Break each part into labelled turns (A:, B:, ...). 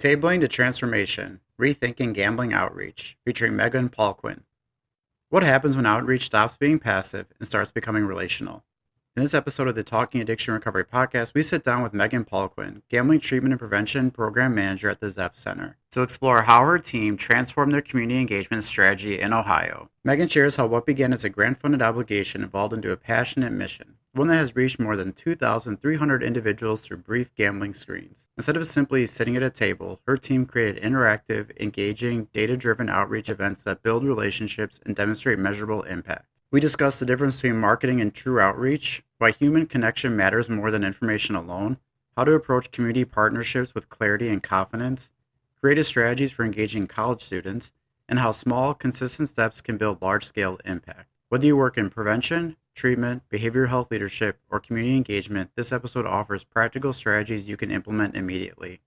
A: Tabling to Transformation, Rethinking Gambling Outreach, featuring Megan Poliquin. What happens when outreach stops being passive and starts becoming relational? In this episode of the Talking Addiction Recovery podcast, we sit down with Megan Poliquin, Gambling Treatment and Prevention Program Manager at the ZEPF Center, to explore how her team transformed their community engagement strategy in Ohio. Megan shares how what began as a grant-funded obligation evolved into a passionate mission, one that has reached more than 2,300 individuals through brief gambling screens. Instead of simply sitting at a table, her team created interactive, engaging, data-driven outreach events that build relationships and demonstrate measurable impact. We discuss the difference between marketing and true outreach, why human connection matters more than information alone, how to approach community partnerships with clarity and confidence, creative strategies for engaging college students, and how small, consistent steps can build large-scale impact. Whether you work in prevention, treatment, behavioral health leadership, or community engagement, this episode offers practical strategies you can implement immediately.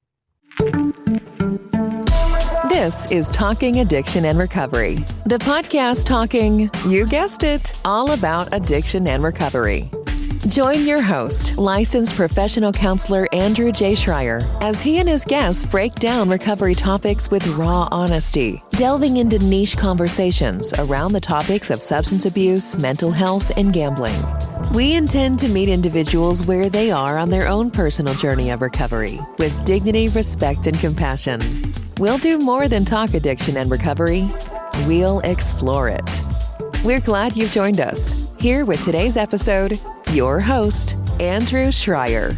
B: This is Talking Addiction and Recovery, the podcast talking, you guessed it, all about addiction and recovery. Join your host, licensed professional counselor Andrew J. Schreier, as he and his guests break down recovery topics with raw honesty, delving into niche conversations around the topics of substance abuse, mental health, and gambling. We intend to meet individuals where they are on their own personal journey of recovery, with dignity, respect, and compassion. We'll do more than talk addiction and recovery. We'll explore it. We're glad you've joined us. Here with today's episode, your host, Andrew Schreier.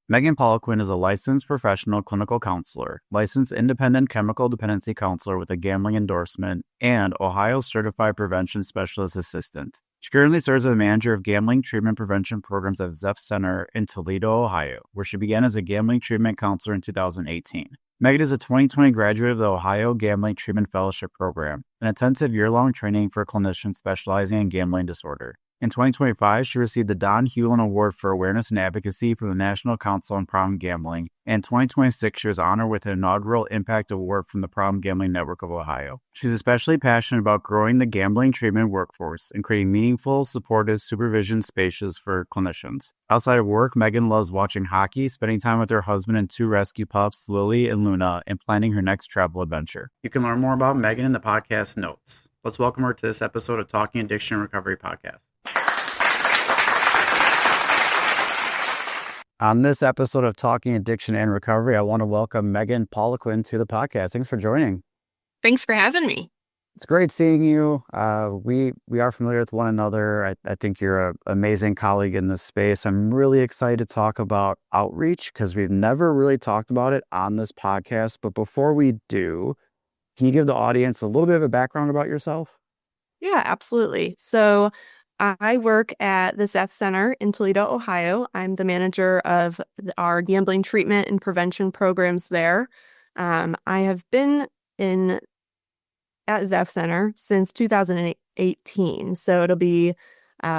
A: Megan Poliquin is a licensed professional clinical counselor, licensed independent chemical dependency counselor with a gambling endorsement, and Ohio Certified Prevention Specialist Assistant. She currently serves as the manager of gambling treatment prevention programs at ZEPF Center in Toledo, Ohio, where she began as a gambling treatment counselor in 2018. Megan is a 2020 graduate of the Ohio Gambling Treatment Fellowship Program, an intensive year-long training for clinicians specializing in gambling disorder. In 2025, she received the Don Hewlin Award for Awareness and Advocacy from the National Council on Problem Gambling. And in 2026, she was honored with an inaugural Impact Award from the Problem Gambling Network of Ohio. She's especially passionate about growing the gambling treatment workforce and creating meaningful, supportive supervision spaces for clinicians. Outside of work, Megan loves watching hockey, spending time with her husband and two rescue pups, Lily and Luna, and planning her next travel adventure. You can learn more about Megan in the podcast notes. Let's welcome her to this episode of Talking Addiction and Recovery podcast. On this episode of Talking Addiction and Recovery, I want to welcome Megan Poliquin to the podcast. Thanks for joining.
C: Thanks for having me.
A: It's great seeing you. We are familiar with one another. I think you're an amazing colleague in this space. I'm really excited to talk about outreach because we've never really talked about it on this podcast. But before we do, can you give the audience a little bit of a background about yourself?
C: Yeah, absolutely. So I work at the ZEPF Center in Toledo, Ohio. I'm the manager of our gambling treatment and prevention programs there. I have been at ZEPF Center since 2018, so it'll be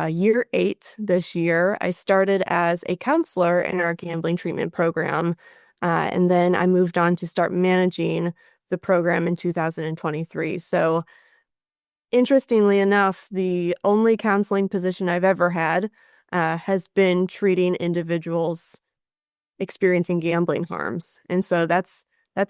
C: year 8 this year. I started as a counselor in our gambling treatment program, and then I moved on to start managing the program in 2023. So interestingly enough, the only counseling position I've ever had has been treating individuals experiencing gambling harms. And so that's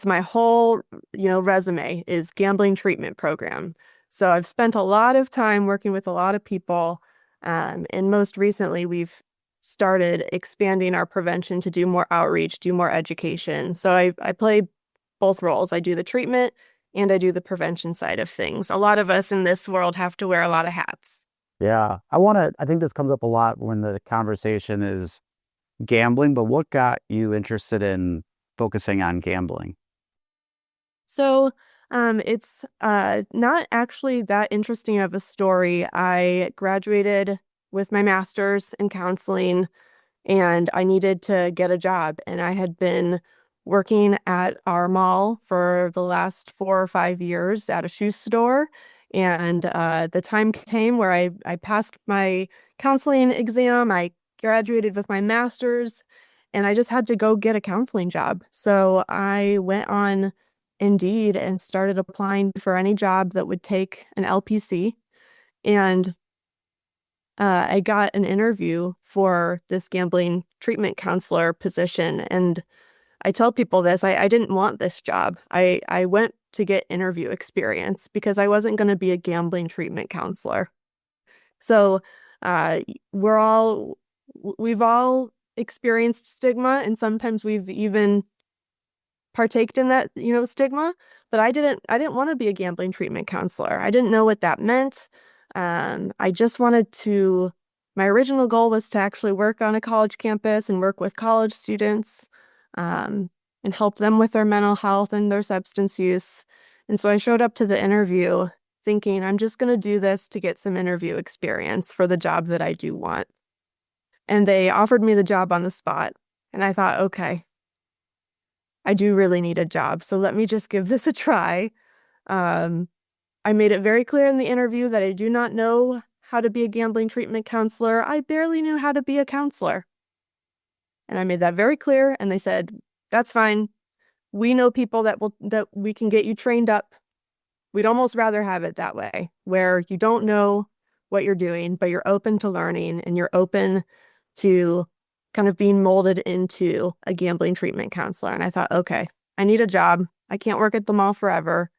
C: my whole, resume is gambling treatment program. So I've spent a lot of time working with a lot of people. And most recently, we've started expanding our prevention to do more outreach, do more education. So I play both roles. I do the treatment and I do the prevention side of things. A lot of us in this world have to wear a lot of hats.
A: Yeah. I think this comes up a lot when the conversation is gambling, but what got you interested in focusing on gambling?
C: So it's not actually that interesting of a story. I graduated with my master's in counseling and I needed to get a job. And I had been working at our mall for the last 4 or 5 years at a shoe store. And the time came where I passed my counseling exam. I graduated with my master's. and I just had to go get a counseling job. So I went on Indeed and started applying for any job that would take an LPC. And I got an interview for this gambling treatment counselor position. And I tell people this, I didn't want this job. I went to get interview experience because I wasn't going to be a gambling treatment counselor. So we've all experienced stigma, and sometimes we've even partaked in that, stigma. But I didn't want to be a gambling treatment counselor. I didn't know what that meant. I just wanted to, my original goal was to actually work on a college campus and work with college students, and help them with their mental health and their substance use. And so I showed up to the interview thinking, I'm just going to do this to get some interview experience for the job that I do want. And they offered me the job on the spot. And I thought, okay, I do really need a job, so let me just give this a try. I made it very clear in the interview that I do not know how to be a gambling treatment counselor. I barely knew how to be a counselor. And I made that very clear, and they said, that's fine. We know people that we can get you trained up. We'd almost rather have it that way, where you don't know what you're doing, but you're open to learning and you're open to kind of being molded into a gambling treatment counselor. And I thought, okay, I need a job. I can't work at the mall forever.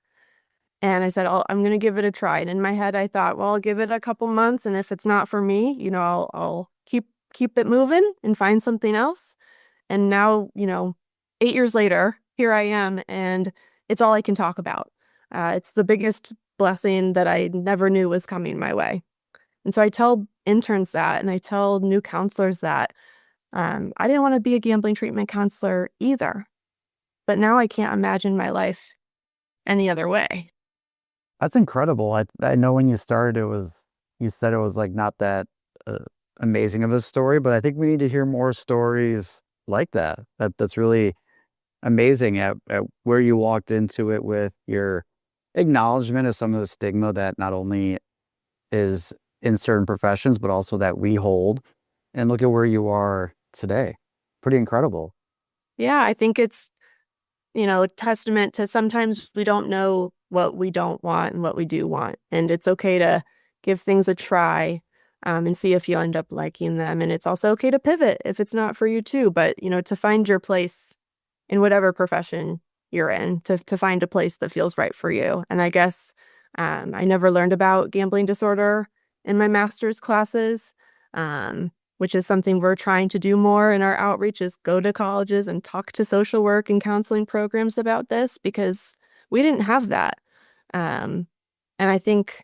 C: And I said, I'm going to give it a try. And in my head, I thought, well, I'll give it a couple months. And if it's not for me, I'll keep it moving and find something else. And now, 8 years later, here I am, and it's all I can talk about. It's the biggest blessing that I never knew was coming my way. And so I tell interns that, and I tell new counselors that I didn't want to be a gambling treatment counselor either. But now I can't imagine my life any other way.
A: That's incredible. I know when you started, you said it was like not that amazing of a story, but I think we need to hear more stories like that. That's really amazing at where you walked into it with your acknowledgement of some of the stigma that not only is in certain professions, but also that we hold, and look at where you are today. Pretty incredible.
C: Yeah, I think it's, a testament to sometimes we don't know what we don't want and what we do want. And it's okay to give things a try, and see if you end up liking them. And it's also okay to pivot if it's not for you too. But, to find your place in whatever profession you're in, to find a place that feels right for you. And I guess I never learned about gambling disorder in my master's classes, which is something we're trying to do more in our outreach, is go to colleges and talk to social work and counseling programs about this, because we didn't have that. And I think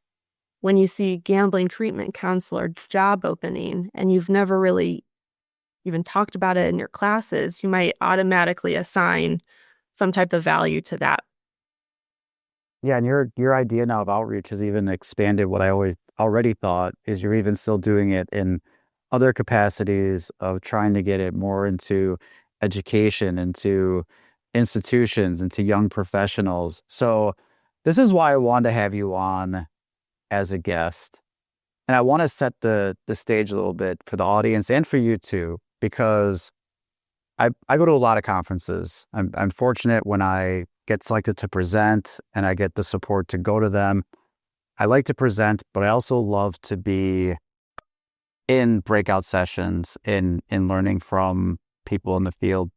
C: when you see gambling treatment counselor job opening and you've never really even talked about it in your classes, you might automatically assign some type of value to that.
A: Yeah, and your idea now of outreach has even expanded what I already thought, is you're even still doing it in other capacities of trying to get it more into education, into institutions, into young professionals. So this is why I wanted to have you on as a guest. And I want to set the stage a little bit for the audience and for you too, because I go to a lot of conferences. I'm fortunate when I get selected to present and I get the support to go to them. I like to present, but I also love to be in breakout sessions, in learning from people in the field.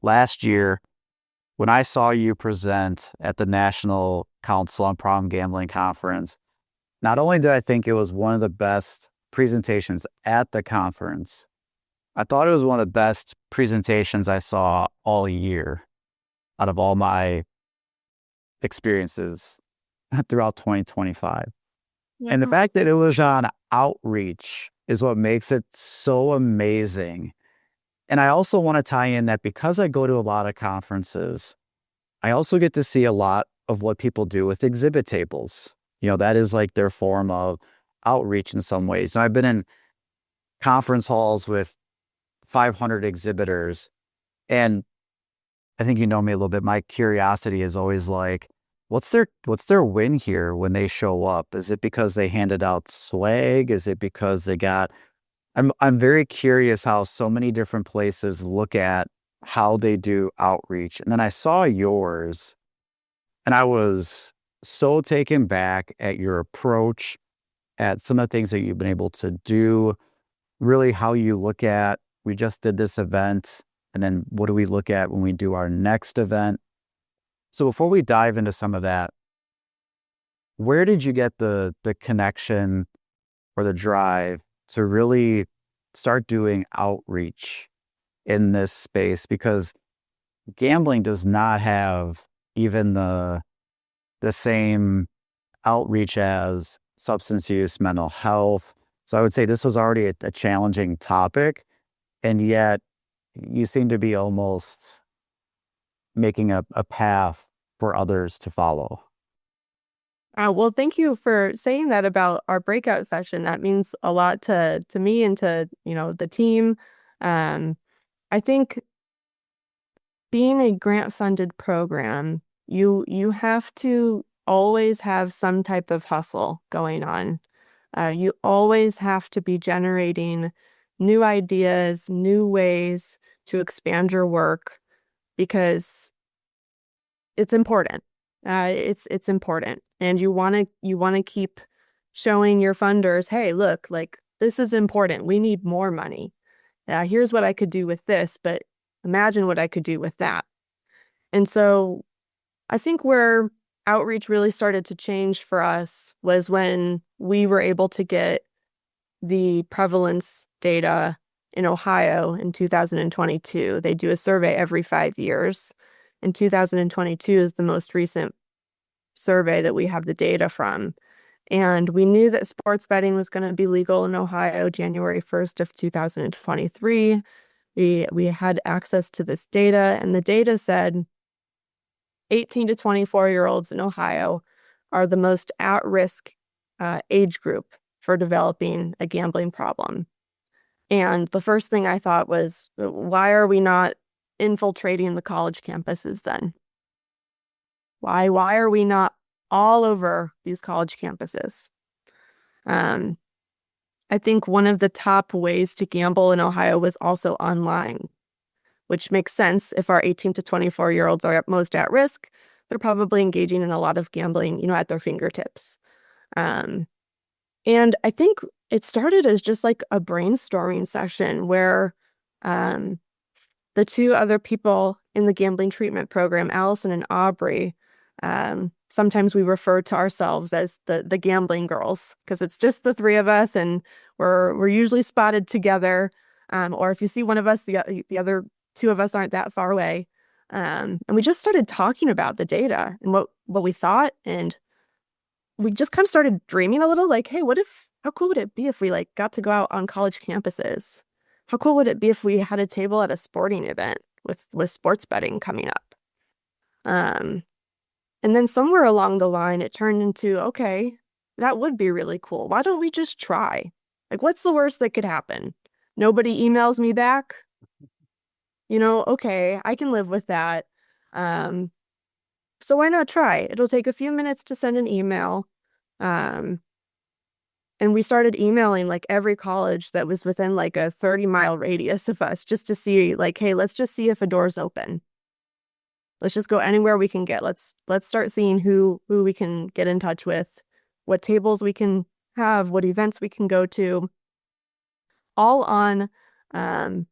A: Last year, when I saw you present at the National Council on Problem Gambling Conference, not only did I think it was one of the best presentations at the conference, I thought it was one of the best presentations I saw all year out of all my experiences throughout 2025.
C: Yeah.
A: And the fact that it was on outreach is what makes it so amazing. And I also want to tie in that because I go to a lot of conferences, I also get to see a lot of what people do with exhibit tables. That is like their form of outreach in some ways. I've been in conference halls with 500 exhibitors, and I think you know me a little bit. My curiosity is always like, what's their win here when they show up? Is it because they handed out swag? Is it because they got
D: I'm very curious how so many different places look at how they do outreach. And then I saw yours and I was so taken back at your approach, at some of the things that you've been able to do, really how you look at, we just did this event, and then what do we look at when we do our next event? So before we dive into some of that, where did you get the connection or the drive to really start doing outreach in this space? Because gambling does not have even the same outreach as substance use, mental health. So I would say this was already a challenging topic, and yet you seem to be almost making a path for others to follow.
C: Well, thank you for saying that about our breakout session. That means a lot to me and to, the team. Um, I think being a grant funded program, you have to always have some type of hustle going on. You always have to be generating new ideas, new ways to expand your work because it's important. It's important, and you want to keep showing your funders, hey, look, like this is important. We need more money. Here's what I could do with this, but imagine what I could do with that. And so I think where outreach really started to change for us was when we were able to get the prevalence data in Ohio in 2022. They do a survey every 5 years. And 2022 is the most recent survey that we have the data from. And we knew that sports betting was going to be legal in Ohio January 1st of 2023. We had access to this data, and the data said 18 to 24-year-olds in Ohio are the most at-risk age group for developing a gambling problem. And the first thing I thought was, why are we not infiltrating the college campuses then? Why are we not all over these college campuses? I think one of the top ways to gamble in Ohio was also online, which makes sense. If our 18 to 24-year-olds are most at risk, they're probably engaging in a lot of gambling, at their fingertips. And I think it started as just like a brainstorming session where the two other people in the gambling treatment program, Allison and Aubrey, sometimes we refer to ourselves as the gambling girls because it's just the three of us, and we're usually spotted together. Or if you see one of us, the other two of us aren't that far away. And we just started talking about the data and what we thought, and we just kind of started dreaming a little, like, hey, how cool would it be if we like got to go out on college campuses? How cool would it be if we had a table at a sporting event with sports betting coming up? And then somewhere along the line, it turned into, okay, that would be really cool. Why don't we just try? Like, what's the worst that could happen? Nobody emails me back? Okay, I can live with that. So why not try? It'll take a few minutes to send an email. And we started emailing like every college that was within like a 30-mile radius of us just to see like, hey, let's just see if a door's open. Let's just go anywhere we can get. Let's start seeing who we can get in touch with, what tables we can have, what events we can go to, all on a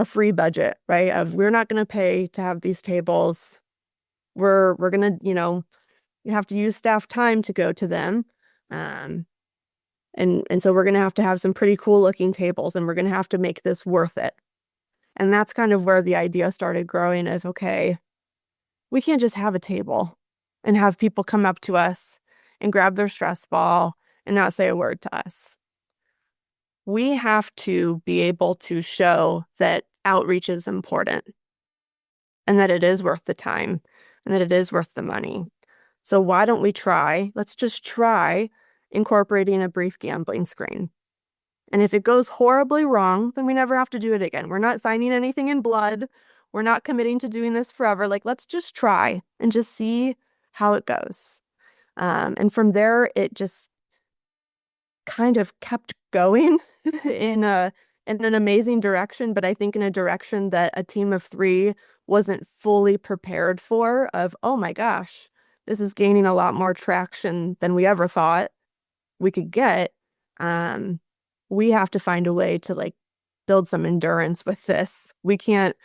C: free budget, right? We're not going to pay to have these tables. We're going to, you have to use staff time to go to them. And so we're going to have some pretty cool looking tables, and we're going to have to make this worth it. And that's kind of where the idea started growing of, okay, we can't just have a table and have people come up to us and grab their stress ball and not say a word to us. We have to be able to show that outreach is important and that it is worth the time and that it is worth the money. So why don't we let's just try incorporating a brief gambling screen. And if it goes horribly wrong, then we never have to do it again. We're not signing anything in blood. We're not committing to doing this forever. Like, let's just try and just see how it goes. And from there, it just kind of kept going in an amazing direction, but I think in a direction that a team of 3 wasn't fully prepared for, of, oh my gosh, this is gaining a lot more traction than we ever thought we could get. We have to find a way to like build some endurance with this. We can't,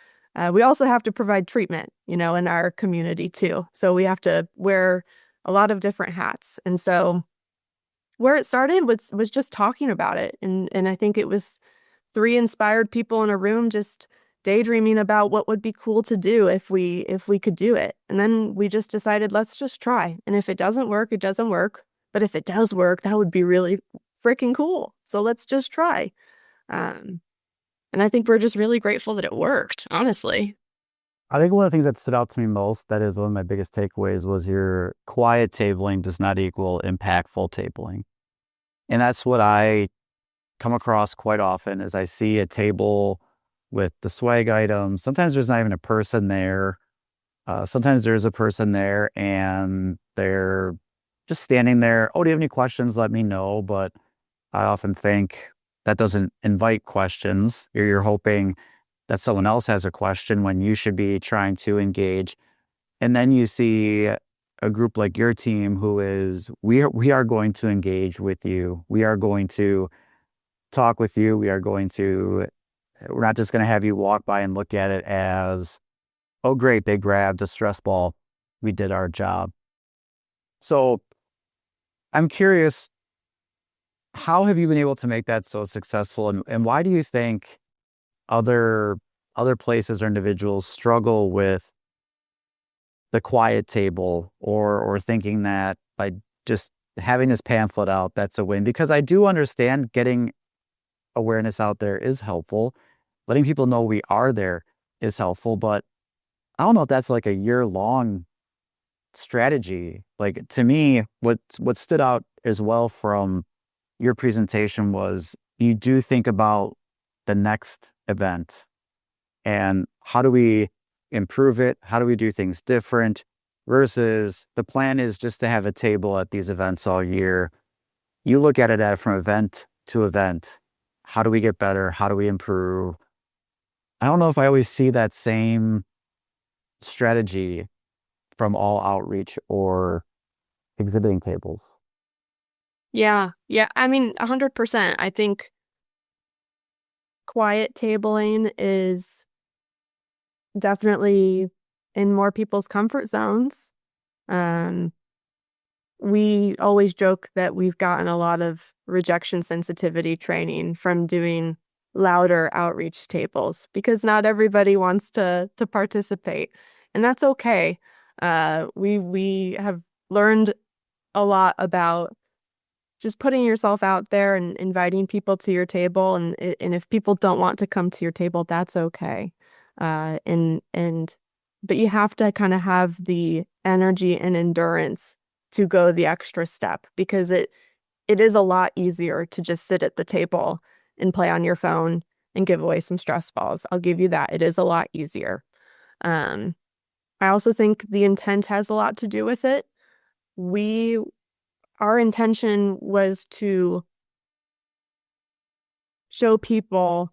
C: we also have to provide treatment, in our community too. So we have to wear a lot of different hats. And so where it started was just talking about it. And I think it was 3 inspired people in a room just daydreaming about what would be cool to do if we could do it. And then we just decided, let's just try. And if it doesn't work, it doesn't work. But if it does work, that would be really freaking cool. So let's just try. And I think we're just really grateful that it worked, honestly.
D: I think one of the things that stood out to me most, that is one of my biggest takeaways, was your quiet tabling does not equal impactful tabling. And that's what I come across quite often, as I see a table with the swag items. Sometimes there's not even a person there. Sometimes there's a person there and they're just standing there. Oh, do you have any questions? Let me know. But I often think that doesn't invite questions. You're hoping that someone else has a question when you should be trying to engage. And then you see a group like your team who is, we are going to engage with you. We are going to talk with you. We're not just going to have you walk by and look at it as, oh, great, they grabbed a stress ball. We did our job. So I'm curious, how have you been able to make that so successful? And why do you think other places or individuals struggle with the quiet table, or thinking that by just having this pamphlet out, that's a win? Because I do understand getting awareness out there is helpful. Letting people know we are there is helpful, but I don't know if that's like a year-long strategy. Like, to me, what stood out as well from your presentation was you do think about the next event and how do we improve it? How do we do things different? Versus the plan is just to have a table at these events all year. You look at it from event to event. How do we get better? How do we improve? I don't know if I always see that same strategy from all outreach or exhibiting tables.
C: Yeah. I mean, 100%. I think quiet tabling is definitely in more people's comfort zones. We always joke that we've gotten a lot of rejection sensitivity training from doing louder outreach tables, because not everybody wants to participate, and that's okay. We have learned a lot about just putting yourself out there and inviting people to your table, and if people don't want to come to your table, that's okay. But you have to kind of have the energy and endurance to go the extra step, because it is a lot easier to just sit at the table and play on your phone and give away some stress balls. I'll give you that. It is a lot easier. I also think the intent has a lot to do with it. Our intention was to show people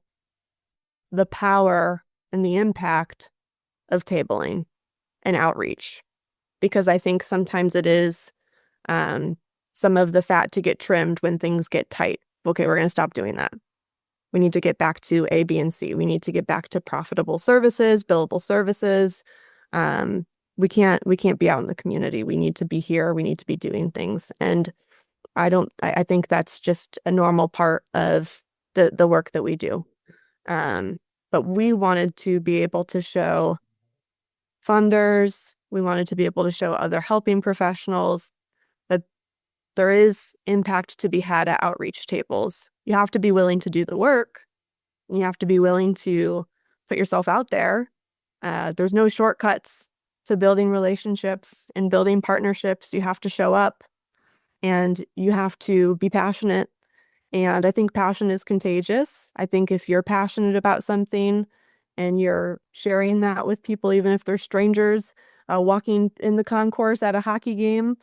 C: the power and the impact of tabling and outreach, because I think sometimes it is some of the fat to get trimmed when things get tight. Okay, we're going to stop doing that. We need to get back to A, B, and C. We need to get back to profitable services, billable services. We can't be out in the community. We need to be here. We need to be doing things. And I think that's just a normal part of the work that we do. But we wanted to be able to show funders, we wanted to be able to show other helping professionals that there is impact to be had at outreach tables. You have to be willing to do the work. And you have to be willing to put yourself out there. There's no shortcuts to building relationships and building partnerships. You have to show up and you have to be passionate. And I think passion is contagious. I think if you're passionate about something and you're sharing that with people, even if they're strangers, walking in the concourse at a hockey game,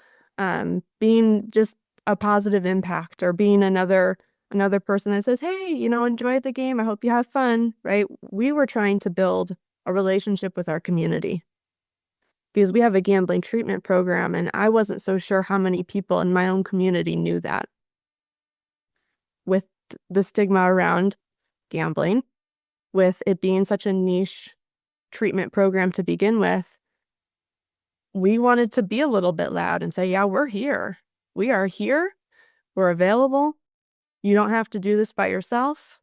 C: being just a positive impact, or being another person that says, hey, enjoy the game. I hope you have fun, right? We were trying to build a relationship with our community because we have a gambling treatment program, and I wasn't so sure how many people in my own community knew that. With the stigma around gambling, with it being such a niche treatment program to begin with, we wanted to be a little bit loud and say, yeah, we're here. We are here. We're available. You don't have to do this by yourself.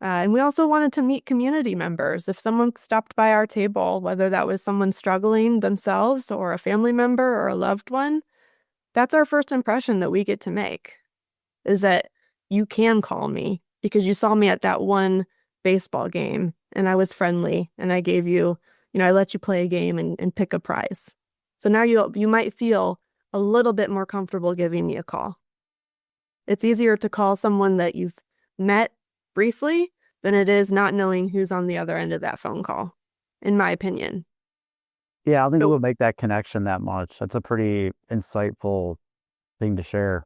C: And we also wanted to meet community members. If someone stopped by our table, whether that was someone struggling themselves or a family member or a loved one, that's our first impression that we get to make, is that you can call me because you saw me at that one baseball game and I was friendly and I gave you, I let you play a game and pick a prize. So now you might feel a little bit more comfortable giving me a call. It's easier to call someone that you've met briefly than it is not knowing who's on the other end of that phone call, in my opinion.
D: Yeah, I don't think it would make that connection that much. That's a pretty insightful thing to share.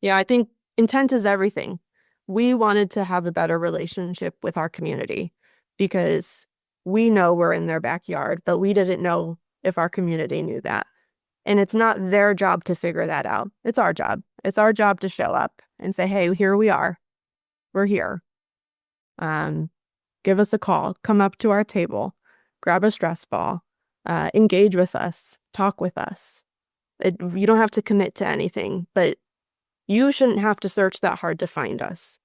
C: Yeah, I think intent is everything. We wanted to have a better relationship with our community because we know we're in their backyard, but we didn't know if our community knew that. And it's not their job to figure that out. It's our job. It's our job to show up and say, hey, here we are. We're here. Give us a call. Come up to our table. Grab a stress ball. Engage with us. Talk with us. You don't have to commit to anything, but you shouldn't have to search that hard to find us.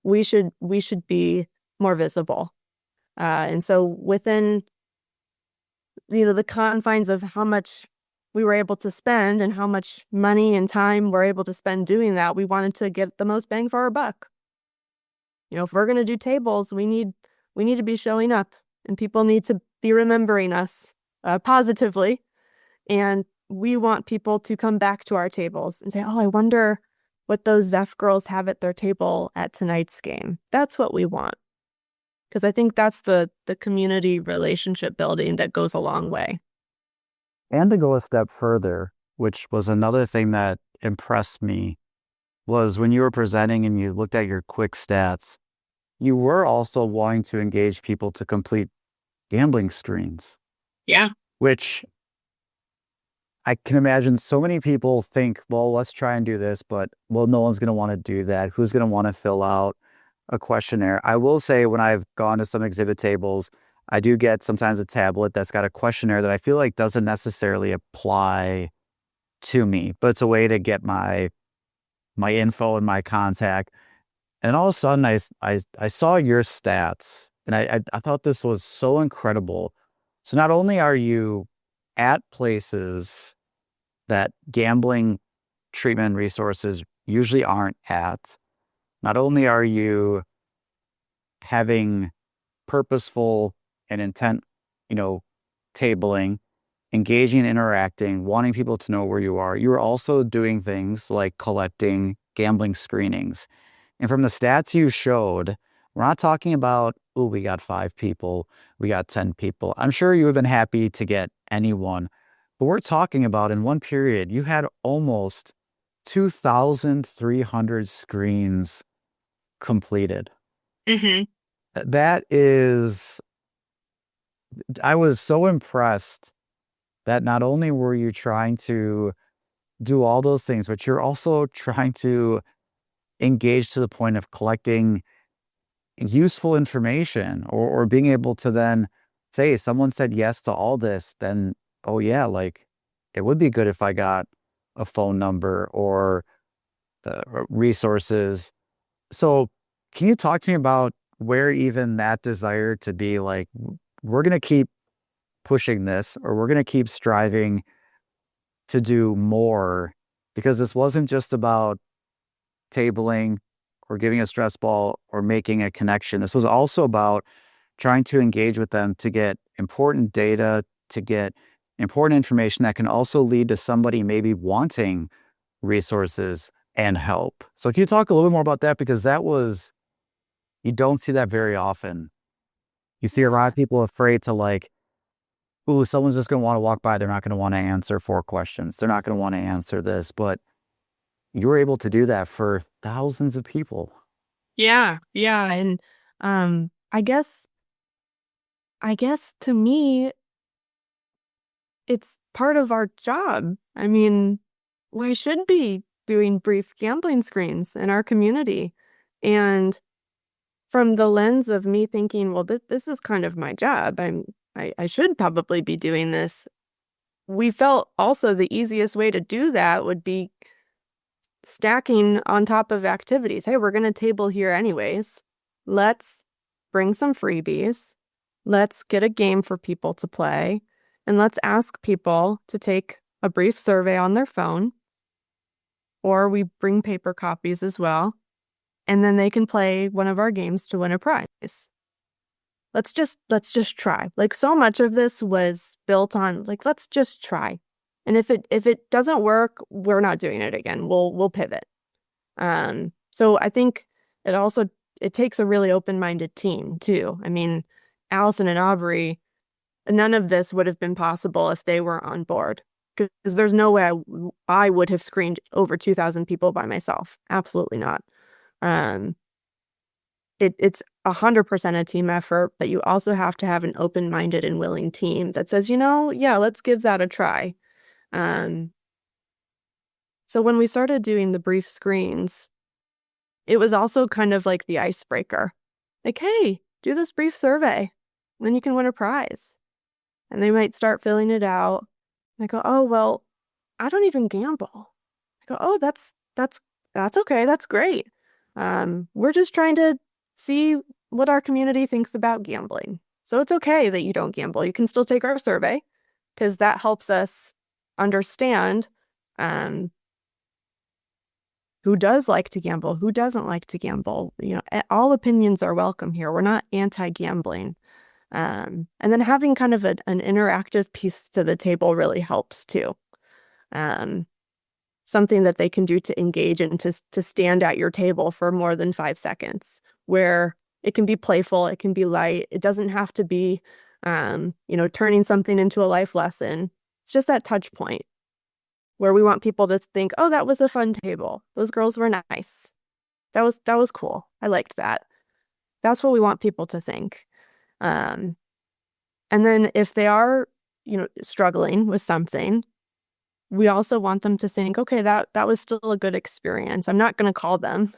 C: We should be more visible. And so within, the confines of how much we were able to spend and how much money and time we're able to spend doing that, we wanted to get the most bang for our buck. If we're going to do tables, we need to be showing up, and people need to be remembering us positively. And we want people to come back to our tables and say, oh, I wonder what those ZEPF girls have at their table at tonight's game. That's what we want. Because I think that's the community relationship building that goes a long way.
D: And to go a step further, which was another thing that impressed me, was when you were presenting and you looked at your quick stats, you were also wanting to engage people to complete gambling screens.
C: Yeah.
D: Which I can imagine so many people think, well, let's try and do this, but no one's going to want to do that. Who's going to want to fill out a questionnaire? I will say when I've gone to some exhibit tables, I do get sometimes a tablet that's got a questionnaire that I feel like doesn't necessarily apply to me, but it's a way to get my info and my contact. And all of a sudden I saw your stats and I thought this was so incredible. So not only are you at places that gambling treatment resources usually aren't at, not only are you having purposeful and intent, tabling, engaging and interacting, wanting people to know where you are, you're also doing things like collecting gambling screenings. And from the stats you showed, we're not talking about, oh, we got 5 people, we got 10 people. I'm sure you would have been happy to get anyone. But we're talking about in one period, you had almost 2,300 screens completed.
C: Mm-hmm.
D: That is, I was so impressed that not only were you trying to do all those things, but you're also trying to engage to the point of collecting useful information or being able to then say, someone said yes to all this, then, oh yeah, like it would be good if I got a phone number or resources. So can you talk to me about where even that desire to be like, we're going to keep pushing this, or we're going to keep striving to do more, because this wasn't just about tabling or giving a stress ball or making a connection. This was also about trying to engage with them to get important data, to get important information that can also lead to somebody maybe wanting resources and help. So can you talk a little bit more about that? Because you don't see that very often. You see a lot of people afraid to like, ooh, someone's just going to want to walk by. They're not going to want to answer 4 questions. They're not going to want to answer this. But you were able to do that for thousands of people.
C: Yeah. And I guess to me, it's part of our job. I mean, we should be doing brief gambling screens in our community. And from the lens of me thinking, well, this is kind of my job. I should probably be doing this. We felt also the easiest way to do that would be stacking on top of activities. Hey, we're going to table here anyways. Let's bring some freebies. Let's get a game for people to play. And let's ask people to take a brief survey on their phone. Or we bring paper copies as well. And then they can play one of our games to win a prize. Let's just try. Like, so much of this was built on, like, let's just try. And if it doesn't work, we're not doing it again. We'll pivot. So I think it takes a really open-minded team too. I mean, Allison and Aubrey, none of this would have been possible if they weren't on board. Because there's no way I would have screened over 2,000 people by myself. Absolutely not. It's 100% a team effort, but you also have to have an open-minded and willing team that says, yeah, let's give that a try. So when we started doing the brief screens, it was also kind of like the icebreaker. Like, hey, do this brief survey, and then you can win a prize. And they might start filling it out. And I go, oh, well, I don't even gamble. I go, oh, that's okay. That's great. We're just trying to see what our community thinks about gambling. So it's okay that you don't gamble. You can still take our survey because that helps us understand who does like to gamble, who doesn't like to gamble. All opinions are welcome here. We're not anti-gambling. And then having kind of an interactive piece to the table really helps too. Something that they can do to engage and to stand at your table for more than 5 seconds, where it can be playful, it can be light. It doesn't have to be, turning something into a life lesson. It's just that touch point where we want people to think, oh, that was a fun table. Those girls were nice. That was cool. I liked that. That's what we want people to think. And then if they are, struggling with something, we also want them to think, okay, that was still a good experience. I'm not going to call them.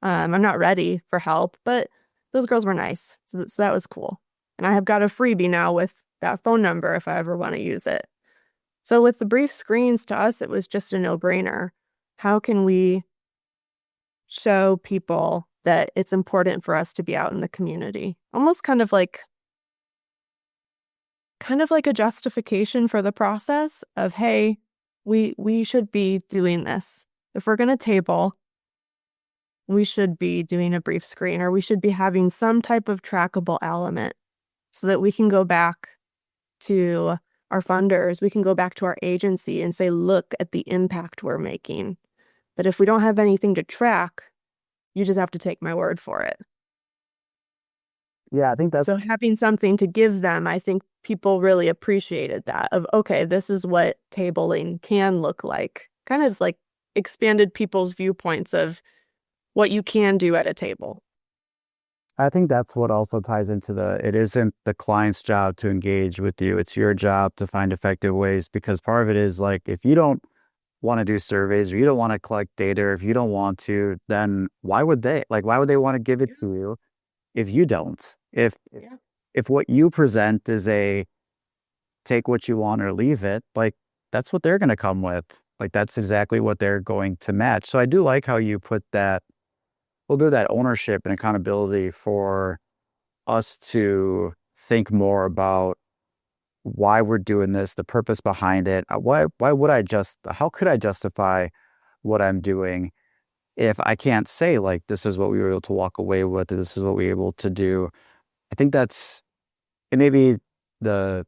C: I'm not ready for help, but those girls were nice. So that was cool. And I have got a freebie now with that phone number if I ever want to use it. So with the brief screens, to us, it was just a no-brainer. How can we show people that it's important for us to be out in the community? Almost kind of like a justification for the process of, hey, we should be doing this. If we're going to table, we should be doing a brief screen, or we should be having some type of trackable element so that we can go back to our funders, we can go back to our agency and say, look at the impact we're making. But if we don't have anything to track, you just have to take my word for it.
D: Yeah, I think that's...
C: So having something to give them, I think people really appreciated that, of, okay, this is what tabling can look like. Kind of like expanded people's viewpoints of what you can do at a table.
D: I think that's what also ties into it isn't the client's job to engage with you. It's your job to find effective ways, because part of it is like, if you don't want to do surveys, or you don't want to collect data, or if you don't want to, then why would they want to give it to you if you don't? If what you present is a take what you want or leave it, like, that's what they're going to come with. Like, that's exactly what they're going to match. So I do like how you put that, we'll do that ownership and accountability for us to think more about why we're doing this, the purpose behind it. How could I justify what I'm doing if I can't say, like, this is what we were able to walk away with, or this is what we were able to do. I think it may be the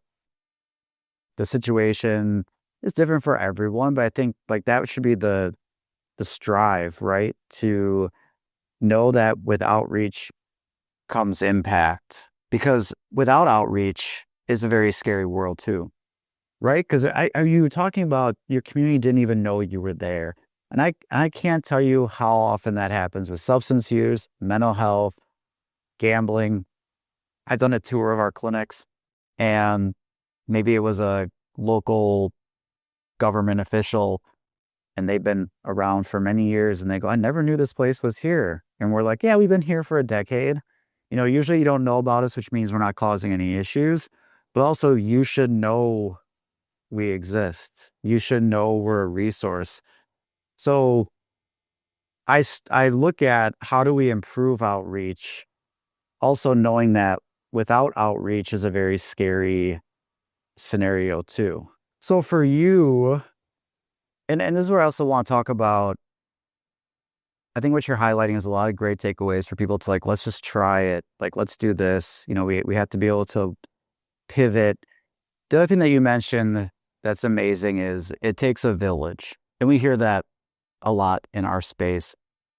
D: situation is different for everyone, but I think, like, that should be the strive, right? To know that with outreach comes impact, because without outreach is a very scary world too, right? Because are you talking about your community didn't even know you were there? And I can't tell you how often that happens with substance use, mental health, gambling. I've done a tour of our clinics, and maybe it was a local government official, and they've been around for many years, and they go, I never knew this place was here. And we're like, yeah, we've been here for a decade. Usually you don't know about us, which means we're not causing any issues, but also you should know we exist. You should know we're a resource. So I look at how do we improve outreach, also knowing that without outreach is a very scary scenario too. So for you, and this is where I also want to talk about, I think what you're highlighting is a lot of great takeaways for people to let's just try it. Let's do this. We have to be able to pivot. The other thing that you mentioned that's amazing is it takes a village. And we hear that a lot in our space.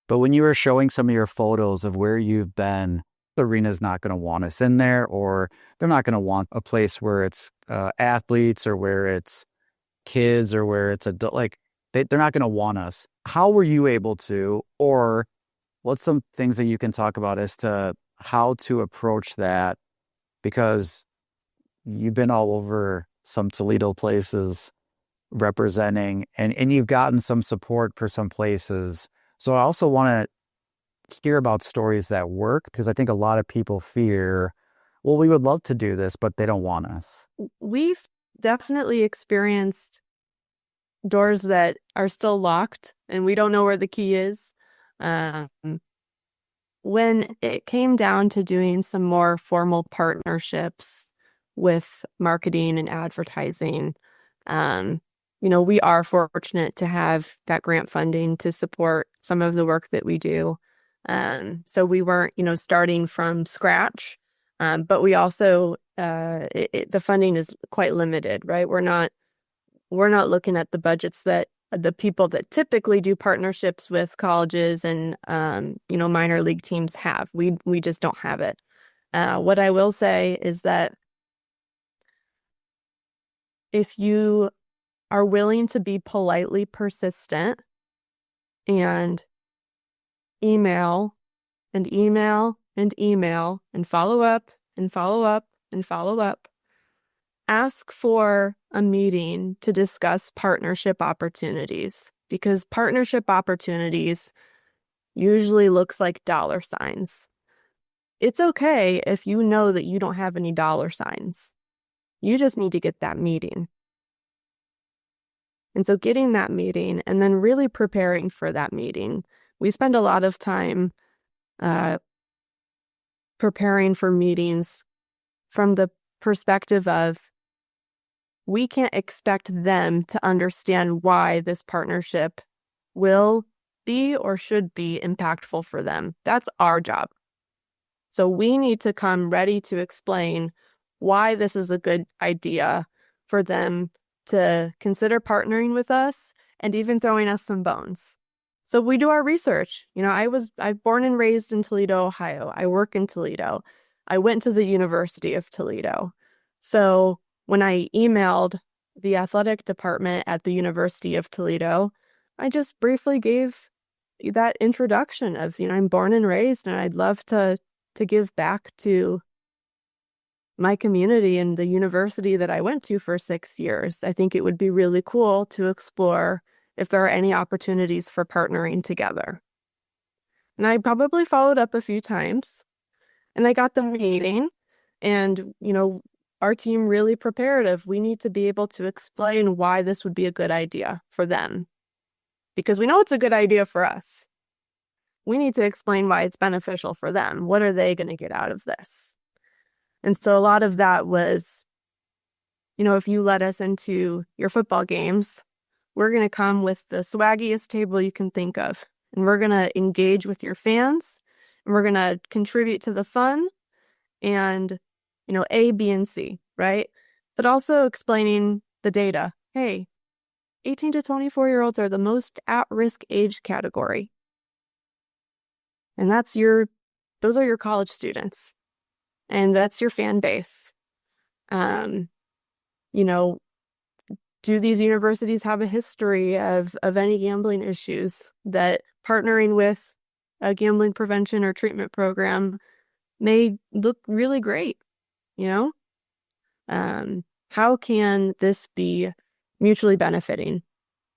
D: But when you were showing some of your photos of where you've been, the arena's not going to want us in there, or they're not going to want a place where it's athletes or where it's kids or where it's adult. They're not going to want us. How were you able to, or what's some things that you can talk about as to how to approach that? Because you've been all over some Toledo places representing, and you've gotten some support for some places. So I also want to hear about stories that work, because I think a lot of people fear, well, we would love to do this, but they don't want us.
C: We've definitely experienced doors that are still locked and we don't know where the key is. When it came down to doing some more formal partnerships with marketing and advertising, we are fortunate to have that grant funding to support some of the work that we do. So we weren't, starting from scratch, but we also, the funding is quite limited, right? We're not looking at the budgets that the people that typically do partnerships with colleges and, minor league teams have. We just don't have it. What I will say is that if you are willing to be politely persistent and email and email and email and follow up and follow up and follow up, ask for a meeting to discuss partnership opportunities, because partnership opportunities usually looks like dollar signs. It's okay if you know that you don't have any dollar signs. You just need to get that meeting. And so getting that meeting and then really preparing for that meeting. We spend a lot of time preparing for meetings from the perspective of, we can't expect them to understand why this partnership will be or should be impactful for them. That's our job. So we need to come ready to explain why this is a good idea for them to consider partnering with us and even throwing us some bones. So we do our research. I'm born and raised in Toledo, Ohio. I work in Toledo. I went to the University of Toledo. So when I emailed the athletic department at the University of Toledo, I just briefly gave that introduction of, I'm born and raised and I'd love to give back to my community and the university that I went to for 6 years. I think it would be really cool to explore if there are any opportunities for partnering together. And I probably followed up a few times, and I got the meeting, and, our team really prepared of, we need to be able to explain why this would be a good idea for them, because we know it's a good idea for us. We need to explain why it's beneficial for them. What are they going to get out of this? And so a lot of that was, if you let us into your football games, we're going to come with the swaggiest table you can think of. And we're going to engage with your fans. And we're going to contribute to the fun and, A, B, and C, right? But also explaining the data. Hey, 18 to 24-year-olds are the most at-risk age category. And those are your college students. And that's your fan base. Do these universities have a history of any gambling issues that partnering with a gambling prevention or treatment program may look really great, you know? How can this be mutually benefiting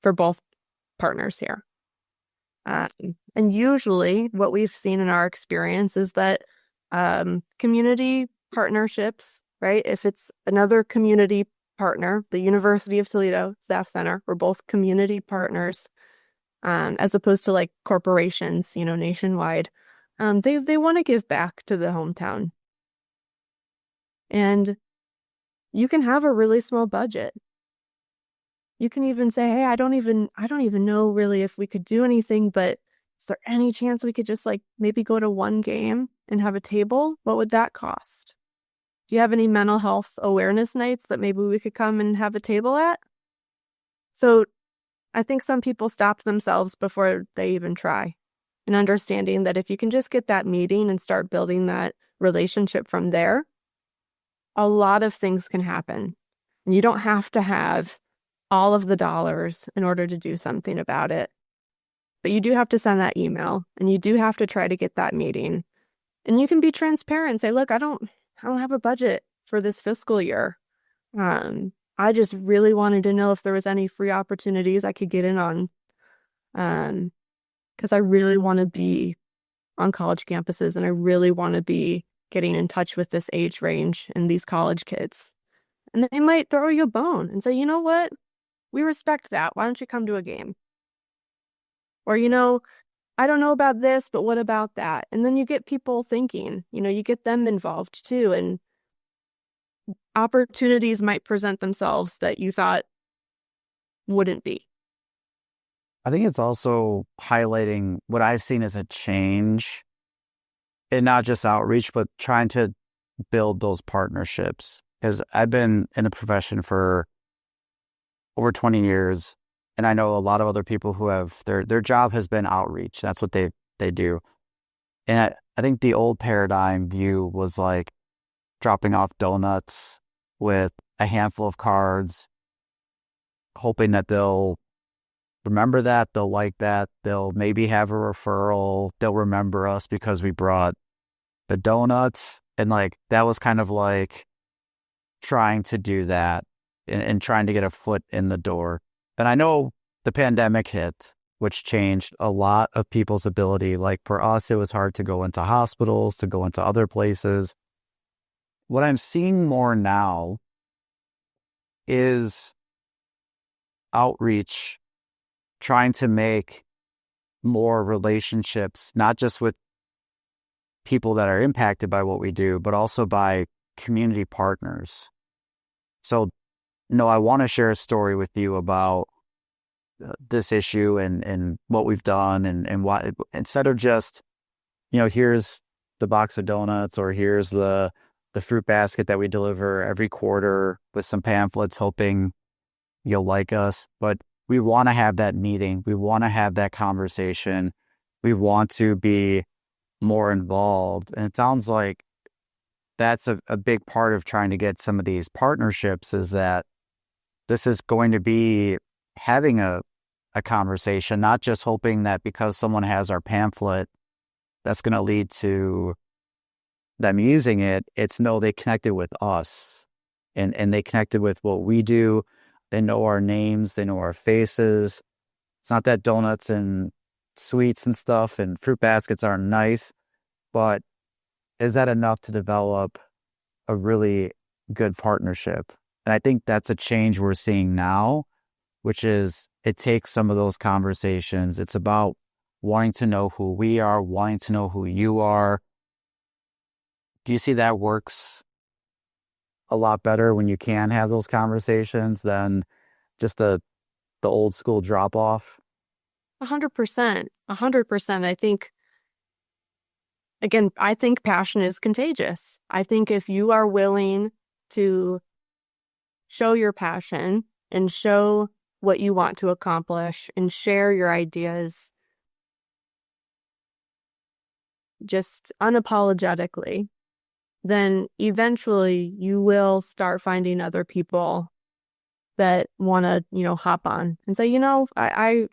C: for both partners here? And usually what we've seen in our experience is that community partnerships, right? If it's another community partner, the University of Toledo, ZEPF Center, we're both community partners, as opposed to like corporations, nationwide. They want to give back to the hometown. And you can have a really small budget. You can even say, hey, I don't even know really if we could do anything, but is there any chance we could just like maybe go to one game and have a table? What would that cost? Do you have any mental health awareness nights that maybe we could come and have a table at? So I think some people stop themselves before they even try, and understanding that if you can just get that meeting and start building that relationship from there, a lot of things can happen. And you don't have to have all of the dollars in order to do something about it. But you do have to send that email, and you do have to try to get that meeting. And you can be transparent and say, look, I don't have a budget for this fiscal year. I just really wanted to know if there was any free opportunities I could get in on. Because I really want to be on college campuses, and I really want to be getting in touch with this age range and these college kids. And they might throw you a bone and say, you know what? We respect that. Why don't you come to a game? Or, I don't know about this, but what about that? And then you get people thinking, you get them involved too. And opportunities might present themselves that you thought wouldn't be.
D: I think it's also highlighting what I've seen as a change in not just outreach, but trying to build those partnerships. Because I've been in the profession for over 20 years, and I know a lot of other people who have their job has been outreach. That's what they do. And I think the old paradigm view was like dropping off donuts with a handful of cards, hoping that they'll remember that, they'll like that, they'll maybe have a referral, they'll remember us because we brought the donuts. And like that was kind of like trying to do that and trying to get a foot in the door. And I know the pandemic hit, which changed a lot of people's ability. Like for us, it was hard to go into hospitals, to go into other places. What I'm seeing more now is outreach, trying to make more relationships, not just with people that are impacted by what we do, but also by community partners. So, I want to share a story with you about this issue and what we've done and why, instead of just, here's the box of donuts or here's the fruit basket that we deliver every quarter with some pamphlets hoping you'll like us. But we want to have that meeting. We want to have that conversation. We want to be more involved. And it sounds like that's a big part of trying to get some of these partnerships, is that this is going to be having a conversation, not just hoping that because someone has our pamphlet, that's going to lead to them using it. It's no, they connected with us and they connected with what we do. They know our names, they know our faces. It's not that donuts and sweets and stuff and fruit baskets aren't nice, but is that enough to develop a really good partnership? And I think that's a change we're seeing now, which is it takes some of those conversations. It's about wanting to know who we are, wanting to know who you are. Do you see that works a lot better when you can have those conversations than just the old school drop off?
C: 100%. 100%. I think passion is contagious. I think if you are willing to show your passion and show what you want to accomplish and share your ideas just unapologetically, then eventually you will start finding other people that want to, hop on and say, I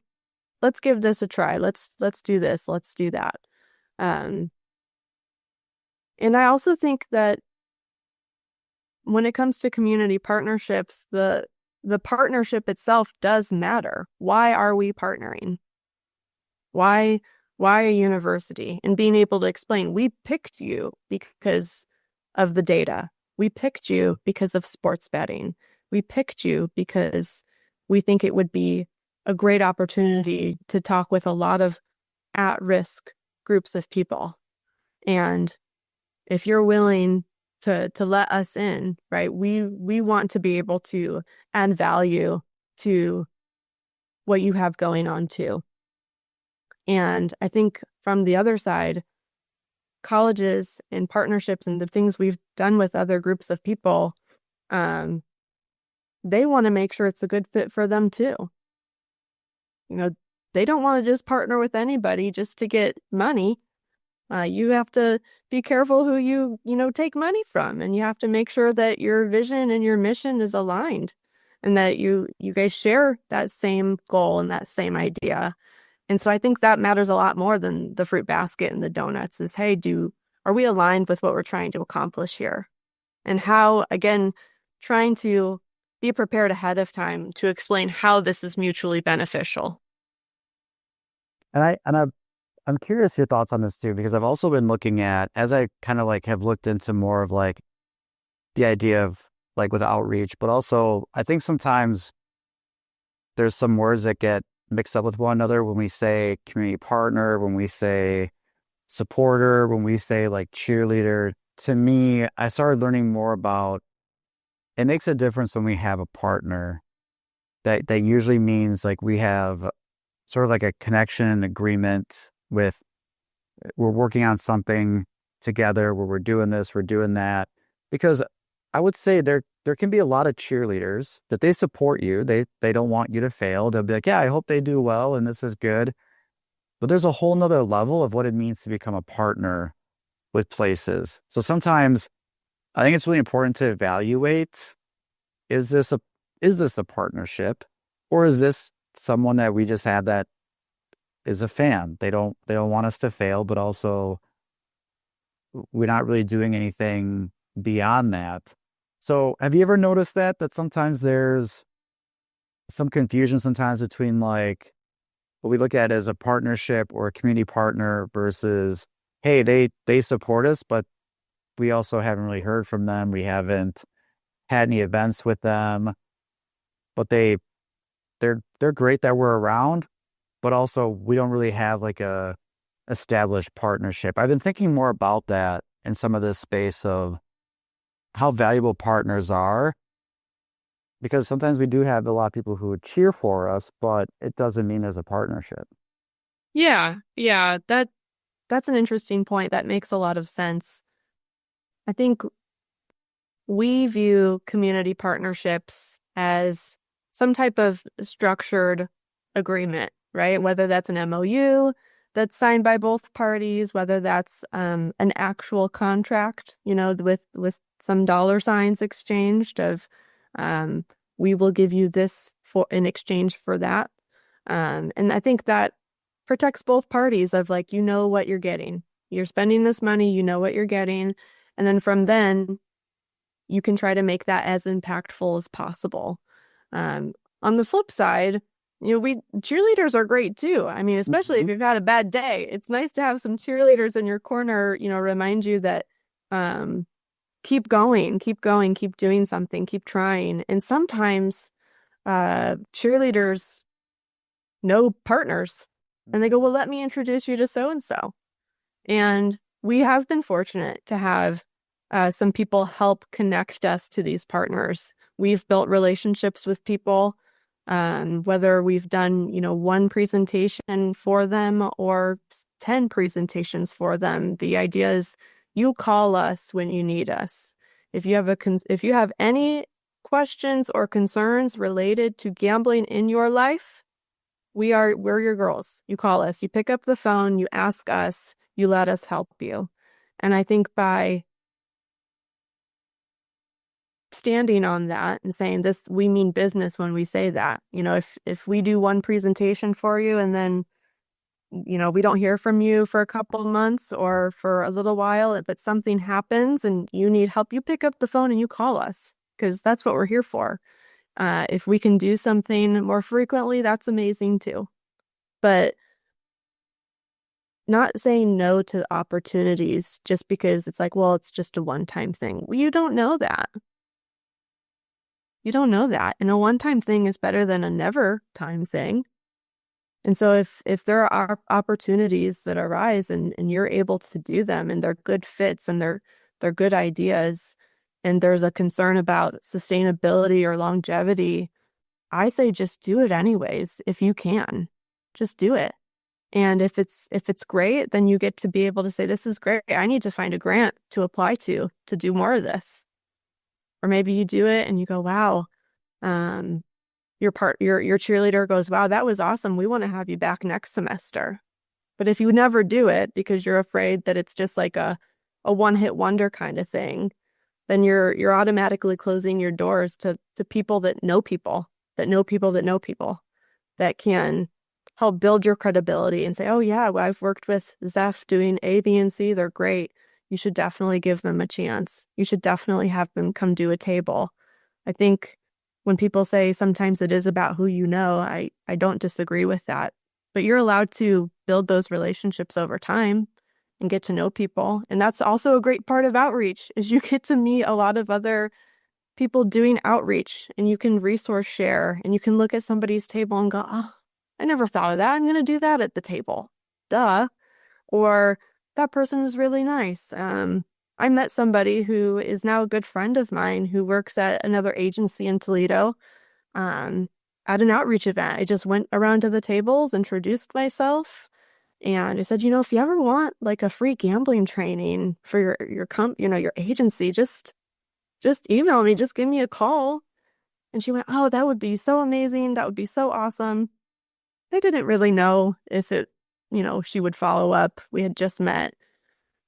C: let's give this a try. Let's do this. Let's do that. And I also think that when it comes to community partnerships, the partnership itself does matter. Why are we partnering? Why a university? And being able to explain, we picked you because of the data. We picked you because of sports betting. We picked you because we think it would be a great opportunity to talk with a lot of at-risk groups of people. And if you're willing to let us in, right, we want to be able to add value to what you have going on too. And I think from the other side, colleges and partnerships and the things we've done with other groups of people, they want to make sure it's a good fit for them too. They don't want to just partner with anybody just to get money. You have to be careful who you take money from, and you have to make sure that your vision and your mission is aligned and that you guys share that same goal and that same idea. And so I think that matters a lot more than the fruit basket and the donuts is, hey, are we aligned with what we're trying to accomplish here? And how, again, trying to be prepared ahead of time to explain how this is mutually beneficial.
D: And I'm curious your thoughts on this too, because I've also been looking at, as I kind of like have looked into more of like the idea of like with outreach, but also I think sometimes there's some words that get mixed up with one another when we say community partner, when we say supporter, when we say like cheerleader. To me, I started learning more about it makes a difference when we have a partner. That usually means like we have sort of like a connection, agreement with, we're working on something together where we're doing this, we're doing that. Because I would say there can be a lot of cheerleaders that they support you. They don't want you to fail. They'll be like, yeah, I hope they do well and this is good. But there's a whole nother level of what it means to become a partner with places. So sometimes I think it's really important to evaluate, is this a partnership, or is this someone that we just had that is a fan? They don't want us to fail, but also we're not really doing anything beyond that. So have you ever noticed that sometimes there's some confusion sometimes between like what we look at as a partnership or a community partner versus, hey, they support us, but we also haven't really heard from them. We haven't had any events with them, but they're great that we're around, but also we don't really have like a established partnership. I've been thinking more about that in some of this space of how valuable partners are, because sometimes we do have a lot of people who would cheer for us, but it doesn't mean there's a partnership.
C: Yeah, that's an interesting point. That makes a lot of sense. I think we view community partnerships as some type of structured agreement, right? Whether that's an MOU that's signed by both parties, whether that's an actual contract, with some dollar signs exchanged of we will give you this for in exchange for that. And I think that protects both parties of like, what you're getting. You're spending this money, you know what you're getting. And then from then, you can try to make that as impactful as possible. On the flip side, cheerleaders are great too. I mean, especially if you've had a bad day, it's nice to have some cheerleaders in your corner, remind you that keep going, keep doing something, keep trying. And sometimes cheerleaders know partners and they go, well, let me introduce you to so-and-so. And we have been fortunate to have some people help connect us to these partners. We've built relationships with people, whether we've done, one presentation for them or 10 presentations for them. The idea is you call us when you need us. If you have any questions or concerns related to gambling in your life, we're your girls. You call us, you pick up the phone, you ask us, you let us help you. And I think by standing on that and saying this, we mean business when we say that. If we do one presentation for you and then, we don't hear from you for a couple months or for a little while, but something happens and you need help, you pick up the phone and you call us, because that's what we're here for. If we can do something more frequently, that's amazing too. But not saying no to opportunities just because it's like, well, it's just a one-time thing. Well, you don't know that. You don't know that. And a one-time thing is better than a never-time thing. And so if there are opportunities that arise and you're able to do them and they're good fits and they're good ideas and there's a concern about sustainability or longevity, I say just do it anyways. If you can, just do it. And if it's great, then you get to be able to say, this is great. I need to find a grant to apply to do more of this. Or maybe you do it and you go, wow, your cheerleader goes, wow, that was awesome. We want to have you back next semester. But if you never do it because you're afraid that it's just like a one-hit wonder kind of thing, then you're automatically closing your doors to people that know people, that know people, that know people, that can help build your credibility and say, oh yeah, well, I've worked with ZEPF doing A, B, and C. They're great. You should definitely give them a chance. You should definitely have them come do a table. I think when people say sometimes it is about who you know, I don't disagree with that. But you're allowed to build those relationships over time and get to know people. And that's also a great part of outreach, is you get to meet a lot of other people doing outreach, and you can resource share, and you can look at somebody's table and go, oh, I never thought of that. I'm going to do that at the table. Duh. Or that person was really nice. I met somebody who is now a good friend of mine who works at another agency in Toledo at an outreach event. I just went around to the tables, introduced myself, and I said, if you ever want like a free gambling training for your agency, just email me, just give me a call. And she went, oh, that would be so amazing. That would be so awesome. I didn't really know if she would follow up. We had just met.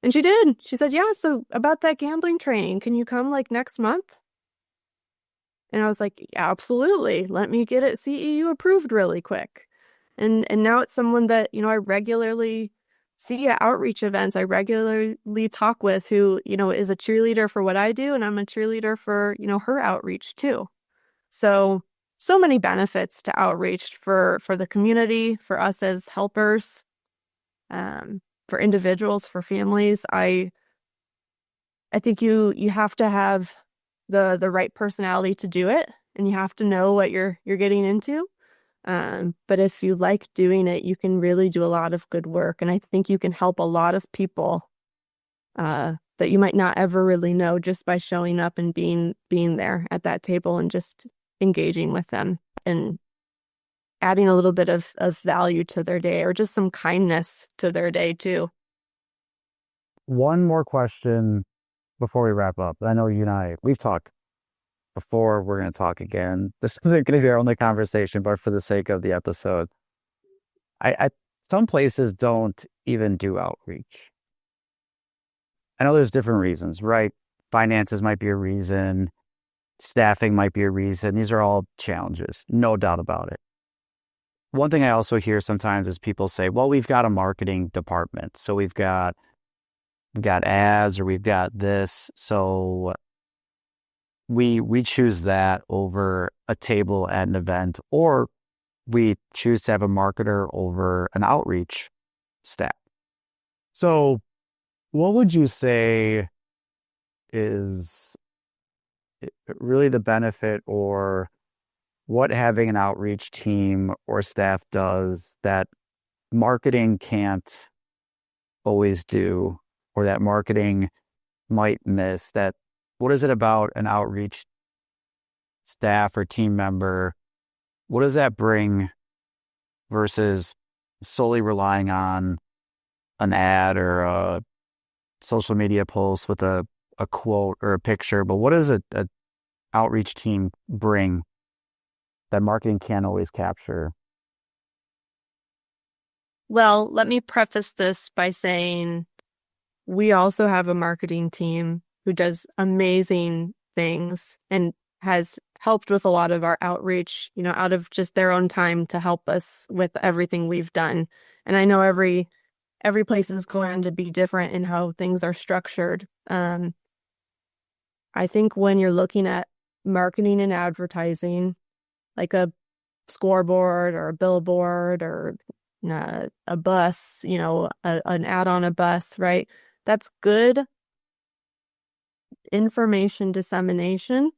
C: And she did. She said, yeah, so about that gambling training, can you come like next month? And I was like, absolutely. Let me get it CEU approved really quick. And now it's someone that, I regularly see at outreach events. I regularly talk with, who, is a cheerleader for what I do. And I'm a cheerleader for, her outreach too. So many benefits to outreach for the community, for us as helpers, for individuals, for families. I think you have to have the right personality to do it, and you have to know what you're getting into. But if you like doing it, you can really do a lot of good work, and I think you can help a lot of people that you might not ever really know just by showing up and being there at that table and just engaging with them and adding a little bit of value to their day, or just some kindness to their day too.
D: One more question before we wrap up. I know you and I, we've talked before. We're going to talk again. This isn't going to be our only conversation, but for the sake of the episode, I some places don't even do outreach. I know there's different reasons, right? Finances might be a reason. Staffing might be a reason. These are all challenges, no doubt about it. One thing I also hear sometimes is people say, well, we've got a marketing department. So we've got ads, or we've got this. So we choose that over a table at an event, or we choose to have a marketer over an outreach staff. So what would you say is really the benefit, or what having an outreach team or staff does that marketing can't always do, or that marketing might miss? That what is it about an outreach staff or team member? What does that bring versus solely relying on an ad or a social media post with a quote or a picture? But what does an outreach team bring that marketing can't always capture?
C: Well, let me preface this by saying we also have a marketing team who does amazing things and has helped with a lot of our outreach, out of just their own time to help us with everything we've done. And I know every place is going to be different in how things are structured. I think when you're looking at marketing and advertising, like a scoreboard or a billboard or a bus, an ad on a bus, right? That's good information dissemination.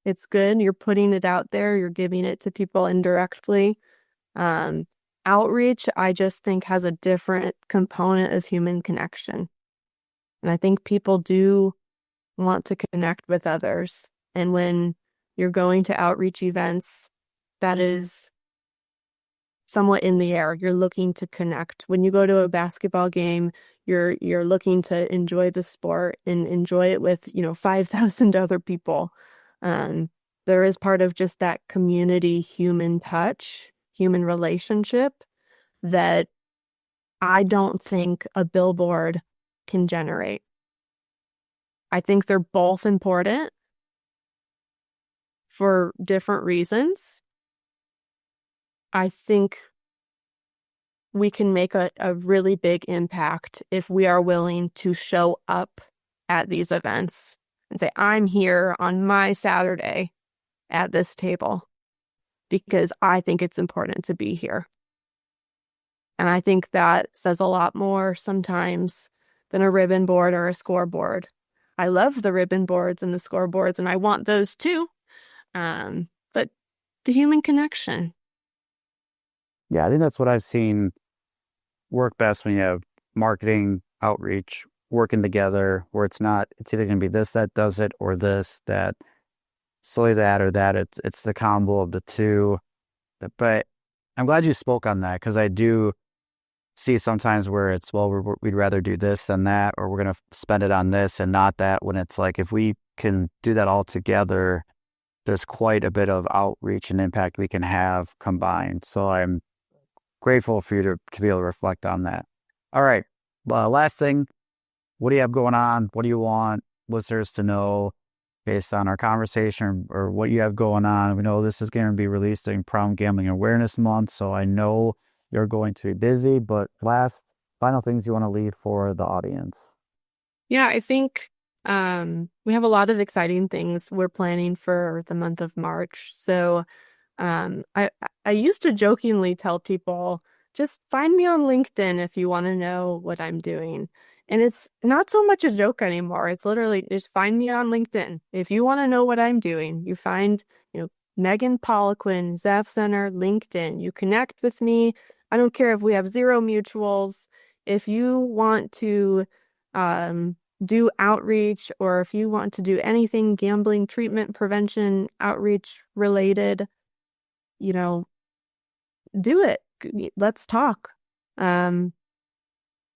C: It's good. You're putting it out there. You're giving it to people indirectly. Outreach, I just think, has a different component of human connection. And I think people do want to connect with others. And when you're going to outreach events, that is somewhat in the air. You're looking to connect. When you go to a basketball game, you're looking to enjoy the sport and enjoy it with, 5,000 other people. There is part of just that community, human touch, human relationship that I don't think a billboard can generate. I think they're both important for different reasons. I think we can make a really big impact if we are willing to show up at these events and say, I'm here on my Saturday at this table because I think it's important to be here. And I think that says a lot more sometimes than a ribbon board or a scoreboard. I love the ribbon boards and the scoreboards, and I want those too. But the human connection.
D: Yeah, I think that's what I've seen work best when you have marketing, outreach, working together, where it's either going to be this that does it or this that solely that or that. It's the combo of the two. But I'm glad you spoke on that, because I do see sometimes where it's, well, we'd rather do this than that, or we're going to spend it on this and not that, when it's like, if we can do that all together, there's quite a bit of outreach and impact we can have combined. So I'm grateful for you to be able to reflect on that. All right. Last thing, what do you have going on? What do you want listeners to know based on our conversation or what you have going on? We know this is going to be released during Problem Gambling Awareness Month, so I know you're going to be busy, but final things you want to leave for the audience.
C: Yeah, I think we have a lot of exciting things we're planning for the month of March. So I used to jokingly tell people, just find me on LinkedIn if you want to know what I'm doing. And it's not so much a joke anymore. It's literally just find me on LinkedIn. If you want to know what I'm doing, you find, Megan Poliquin, ZEPF Center, LinkedIn. You connect with me. I don't care if we have zero mutuals. If you want to do outreach, or if you want to do anything gambling treatment prevention outreach related, do it. Let's talk.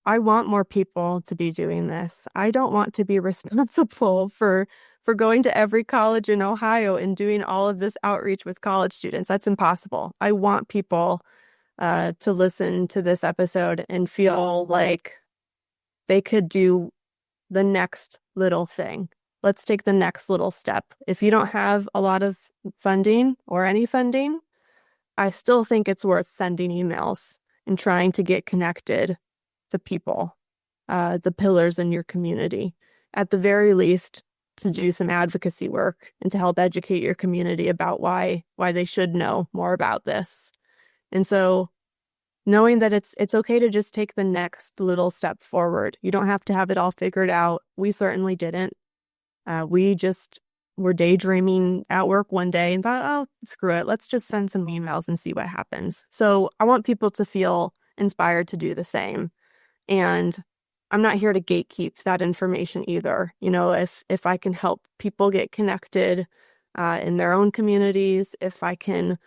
C: I want more people to be doing this. I don't want to be responsible for going to every college in Ohio and doing all of this outreach with college students. That's impossible. I want people to listen to this episode and feel like they could do the next little thing. Let's take the next little step. If you don't have a lot of funding or any funding, I still think it's worth sending emails and trying to get connected to people, the pillars in your community. At the very least, to do some advocacy work and to help educate your community about why they should know more about this. And so knowing that it's okay to just take the next little step forward. You don't have to have it all figured out. We certainly didn't. We just were daydreaming at work one day and thought, oh, screw it. Let's just send some emails and see what happens. So I want people to feel inspired to do the same. And I'm not here to gatekeep that information either. If I can help people get connected in their own communities, if I can,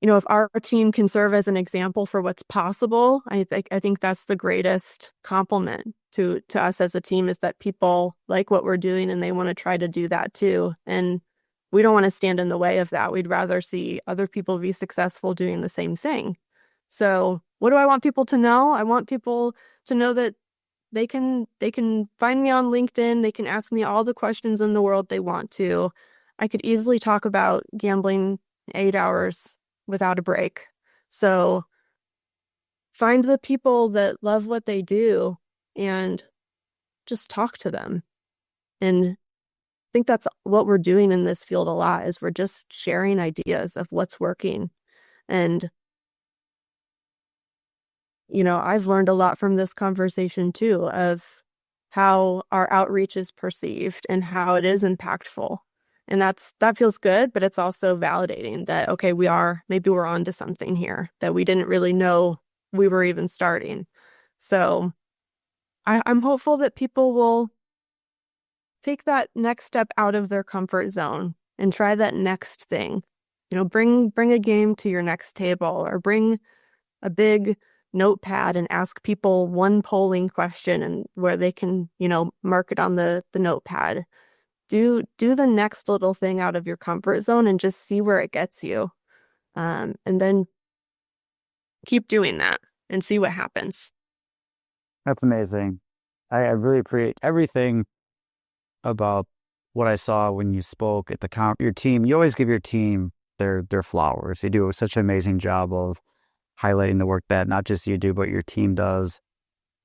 C: if our team can serve as an example for what's possible, I think that's the greatest compliment to us as a team, is that people like what we're doing and they want to try to do that too. And we don't want to stand in the way of that. We'd rather see other people be successful doing the same thing. So what do I want people to know? I want people to know that they can find me on LinkedIn. They can ask me all the questions in the world they want to. I could easily talk about gambling 8 hours without a break. So find the people that love what they do and just talk to them. And I think that's what we're doing in this field a lot, is we're just sharing ideas of what's working. And, I've learned a lot from this conversation too, of how our outreach is perceived and how it is impactful. And that feels good, but it's also validating that, okay, maybe we're onto something here that we didn't really know we were even starting. So I'm hopeful that people will take that next step out of their comfort zone and try that next thing. Bring a game to your next table, or bring a big notepad and ask people one polling question, and where they can, mark it on the notepad. Do the next little thing out of your comfort zone and just see where it gets you. And then keep doing that and see what happens.
D: That's amazing. I really appreciate everything about what I saw when you spoke at your team. You always give your team their flowers. They do such an amazing job of highlighting the work that not just you do, but your team does.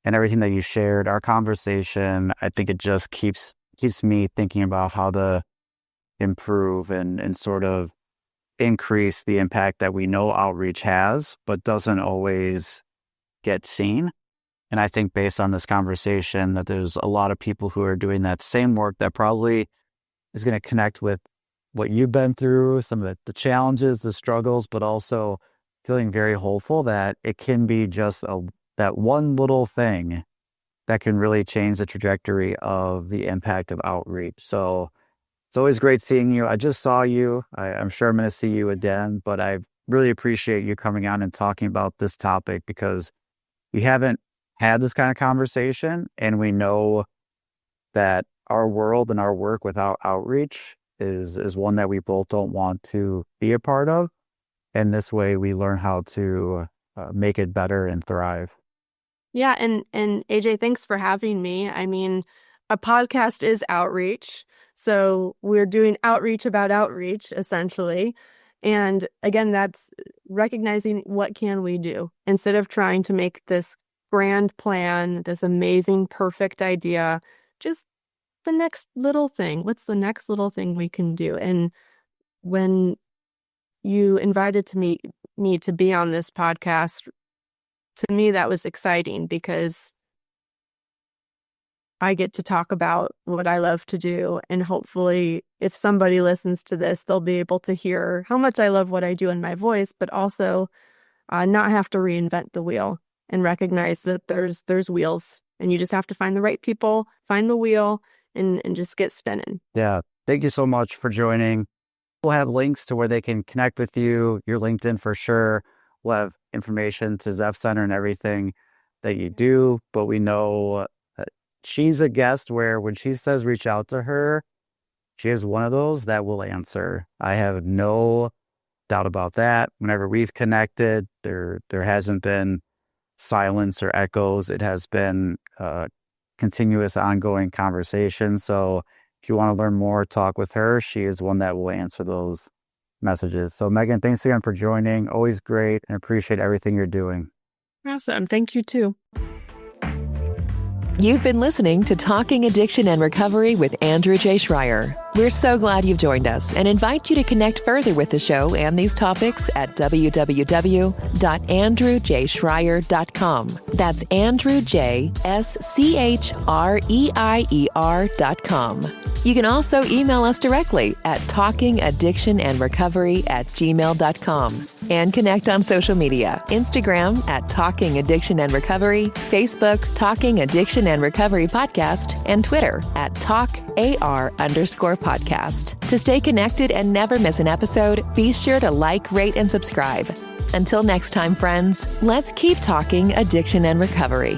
D: And everything that you shared, our conversation, I think it just keeps me thinking about how to improve and sort of increase the impact that we know outreach has, but doesn't always get seen. And I think based on this conversation that there's a lot of people who are doing that same work that probably is going to connect with what you've been through, some of the challenges, the struggles, but also feeling very hopeful that it can be just that one little thing that can really change the trajectory of the impact of outreach. So it's always great seeing you. I just saw you. I'm sure I'm going to see you again, but I really appreciate you coming on and talking about this topic, because we haven't had this kind of conversation, and we know that our world and our work without outreach is one that we both don't want to be a part of. And this way we learn how to make it better and thrive.
C: Yeah. And AJ, thanks for having me. I mean, a podcast is outreach. So we're doing outreach about outreach, essentially. And again, that's recognizing what can we do instead of trying to make this grand plan, this amazing, perfect idea, just the next little thing. What's the next little thing we can do? And when you invited me to be on this podcast, to me, that was exciting, because I get to talk about what I love to do. And hopefully, if somebody listens to this, they'll be able to hear how much I love what I do in my voice, but also not have to reinvent the wheel, and recognize that there's wheels, and you just have to find the right people, find the wheel, and just get spinning.
D: Yeah. Thank you so much for joining. We'll have links to where they can connect with you, your LinkedIn for sure. We'll have information to ZEPF Center and everything that you do, but we know she's a guest where when she says reach out to her, she is one of those that will answer. I have no doubt about that. Whenever we've connected, there hasn't been silence or echoes. It has been continuous ongoing conversation. So if you want to learn more, talk with her. She is one that will answer those messages. So Megan, thanks again for joining. Always great, and appreciate everything you're doing.
C: Awesome. Thank you too.
B: You've been listening to Talking Addiction and Recovery with Andrew J. Schreier. We're so glad you've joined us and invite you to connect further with the show and these topics at www.andrewjschreier.com. That's AndrewJSCHREIER.com. You can also email us directly at talkingaddictionandrecovery@gmail.com and connect on social media, Instagram at Talking Addiction and Recovery, Facebook Talking Addiction and Recovery Podcast, and Twitter at TalkAR_podcast. To stay connected and never miss an episode, be sure to like, rate, and subscribe. Until next time, friends, let's keep talking addiction and recovery.